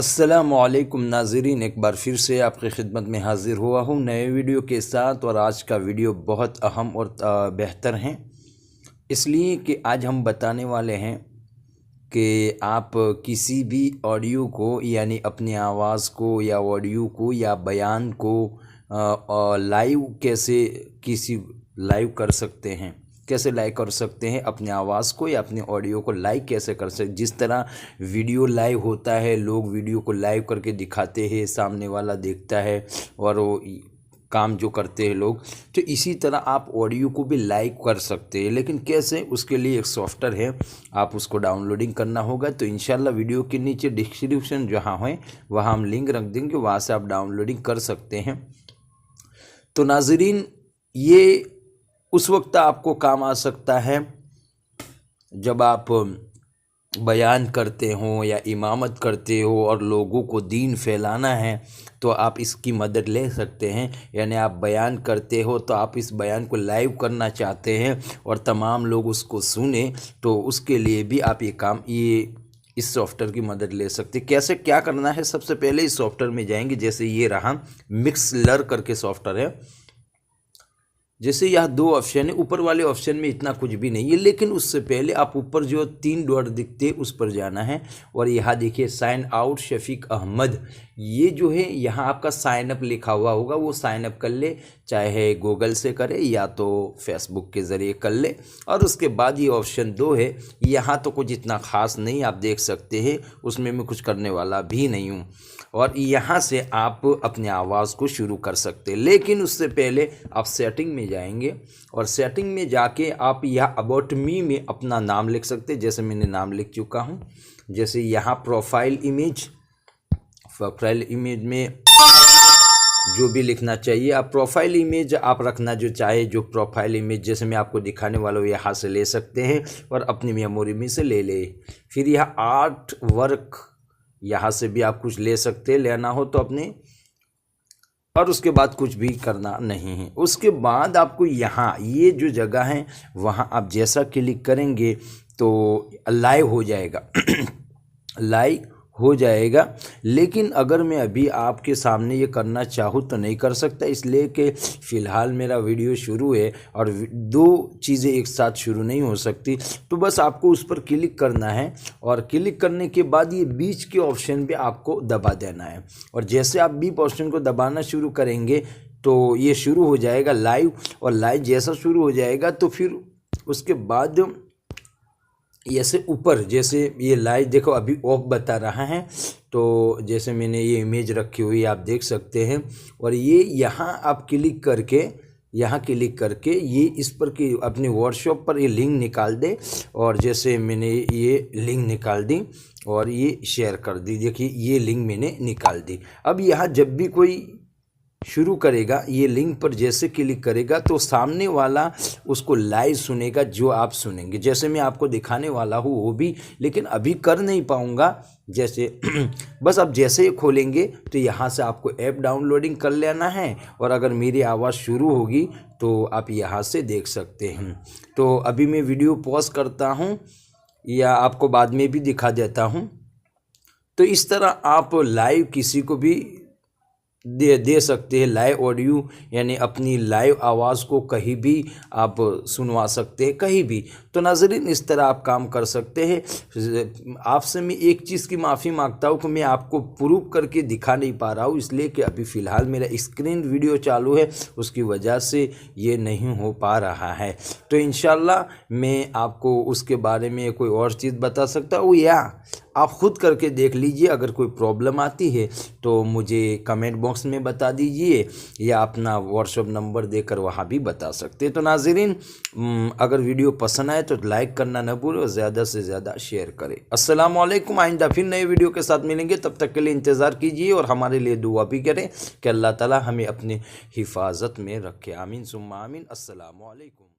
अस्सलामुअलैकुम नाज़रीन, एक बार फिर से आपकी खिदमत में हाज़िर हुआ हूँ नए वीडियो के साथ। और आज का वीडियो बहुत अहम और बेहतर है, इसलिए कि आज हम बताने वाले हैं कि आप किसी भी ऑडियो को यानी अपनी आवाज़ को या ऑडियो को या बयान को लाइव कैसे लाइव कर सकते हैं, कैसे लाइव कर सकते हैं अपनी आवाज़ को या अपने ऑडियो को लाइव कैसे कर सकते। जिस तरह वीडियो लाइव होता है, लोग वीडियो को लाइव करके दिखाते हैं, सामने वाला देखता है और वो काम जो करते हैं लोग, तो इसी तरह आप ऑडियो को भी लाइव कर सकते हैं। लेकिन कैसे, उसके लिए एक सॉफ्टवेयर है, आप उसको डाउनलोडिंग करना होगा। तो इंशाल्लाह वीडियो के नीचे डिस्क्रिप्शन जहाँ है वहाँ हम लिंक रख देंगे, वहाँ से आप डाउनलोडिंग कर सकते हैं। तो नाज़रीन, ये उस वक्त आपको काम आ सकता है जब आप बयान करते हो या इमामत करते हो और लोगों को दीन फैलाना है, तो आप इसकी मदद ले सकते हैं। यानी आप बयान करते हो तो आप इस बयान को लाइव करना चाहते हैं और तमाम लोग उसको सुने, तो उसके लिए भी आप ये इस सॉफ्टवेयर की मदद ले सकते हैं। कैसे, क्या करना है, सबसे पहले इस सॉफ्टवेयर में जाएंगे। जैसे ये रहा मिक्सलर करके सॉफ्टवेयर है। जैसे यह दो ऑप्शन है, ऊपर वाले ऑप्शन में इतना कुछ भी नहीं है, लेकिन उससे पहले आप ऊपर जो 3 डॉट दिखते हैं उस पर जाना है। और यहाँ देखिए साइन आउट शफीक अहमद, ये जो है यहाँ आपका साइन अप लिखा हुआ होगा, वो साइन अप कर ले, चाहे गूगल से करे या तो फेसबुक के ज़रिए कर ले। और उसके बाद ये ऑप्शन 2 है, यहाँ तो कुछ इतना ख़ास नहीं, आप देख सकते हैं, उसमें मैं कुछ करने वाला भी नहीं हूँ। और यहाँ से आप अपने आवाज़ को शुरू कर सकते हैं। लेकिन उससे पहले आप सेटिंग में जाएंगे और सेटिंग में जाके आप यहाँ अबाउट मी में अपना नाम लिख सकते हैं। जैसे मैंने नाम लिख चुका हूँ। जैसे यहाँ प्रोफाइल इमेज में जो भी लिखना चाहिए, आप प्रोफाइल इमेज आप रखना जो चाहे, जो प्रोफाइल इमेज जैसे मैं आपको दिखाने वाला हूँ यहाँ से ले सकते हैं और अपनी मेमोरी में से ले। फिर यह आर्ट वर्क, यहाँ से भी आप कुछ ले सकते हैं, लेना हो तो अपने, और उसके बाद कुछ भी करना नहीं है। उसके बाद आपको यहाँ ये जो जगह है वहाँ आप जैसा क्लिक करेंगे तो लाइव हो जाएगा लाइव हो जाएगा। लेकिन अगर मैं अभी आपके सामने ये करना चाहूँ तो नहीं कर सकता, इसलिए कि फ़िलहाल मेरा वीडियो शुरू है और 2 चीज़ें एक साथ शुरू नहीं हो सकती। तो बस आपको उस पर क्लिक करना है और क्लिक करने के बाद ये बीच के ऑप्शन पे आपको दबा देना है। और जैसे आप बीच ऑप्शन को दबाना शुरू करेंगे तो ये शुरू हो जाएगा लाइव। और लाइव जैसा शुरू हो जाएगा तो फिर उसके बाद ऐसे ऊपर, जैसे ये लाइव देखो अभी ऑफ बता रहा है, तो जैसे मैंने ये इमेज रखी हुई आप देख सकते हैं। और ये यहाँ आप क्लिक करके ये इस पर कि अपने व्हाट्सएप पर ये लिंक निकाल दे। और जैसे मैंने ये लिंक निकाल दी और ये शेयर कर दी, देखिए ये लिंक मैंने निकाल दी। अब यहाँ जब भी कोई शुरू करेगा, ये लिंक पर जैसे क्लिक करेगा तो सामने वाला उसको लाइव सुनेगा जो आप सुनेंगे। जैसे मैं आपको दिखाने वाला हूँ वो भी, लेकिन अभी कर नहीं पाऊँगा। जैसे बस अब जैसे ही खोलेंगे तो यहाँ से आपको ऐप डाउनलोडिंग कर लेना है और अगर मेरी आवाज़ शुरू होगी तो आप यहाँ से देख सकते हैं। तो अभी मैं वीडियो पॉज करता हूँ या आपको बाद में भी दिखा देता हूँ। तो इस तरह आप लाइव किसी को भी दे सकते हैं, लाइव ऑडियो यानी अपनी लाइव आवाज़ को कहीं भी आप सुनवा सकते हैं, कहीं भी। तो नाज़रीन, इस तरह आप काम कर सकते हैं। आपसे मैं एक चीज़ की माफ़ी मांगता हूँ कि मैं आपको प्रूव करके दिखा नहीं पा रहा हूँ, इसलिए कि अभी फ़िलहाल मेरा स्क्रीन वीडियो चालू है, उसकी वजह से ये नहीं हो पा रहा है। तो इंशाल्लाह मैं आपको उसके बारे में कोई और चीज़ बता सकता हूँ, या आप ख़ुद करके देख लीजिए। अगर कोई प्रॉब्लम आती है तो मुझे कमेंट बॉक्स में बता दीजिए या अपना व्हाट्सएप नंबर देकर वहाँ भी बता सकते हैं। तो नाज़रीन, अगर वीडियो पसंद आए तो लाइक करना न भूलें और ज़्यादा से ज़्यादा शेयर करें। अस्सलाम वालेकुम। आइंदा फिर नए वीडियो के साथ मिलेंगे, तब तक के लिए इंतज़ार कीजिए और हमारे लिए दुआ भी करें कि अल्लाह ताला हमें अपने हिफाजत में रखे। आमीन सुम्मा आमीन। अस्सलाम वालेकुम।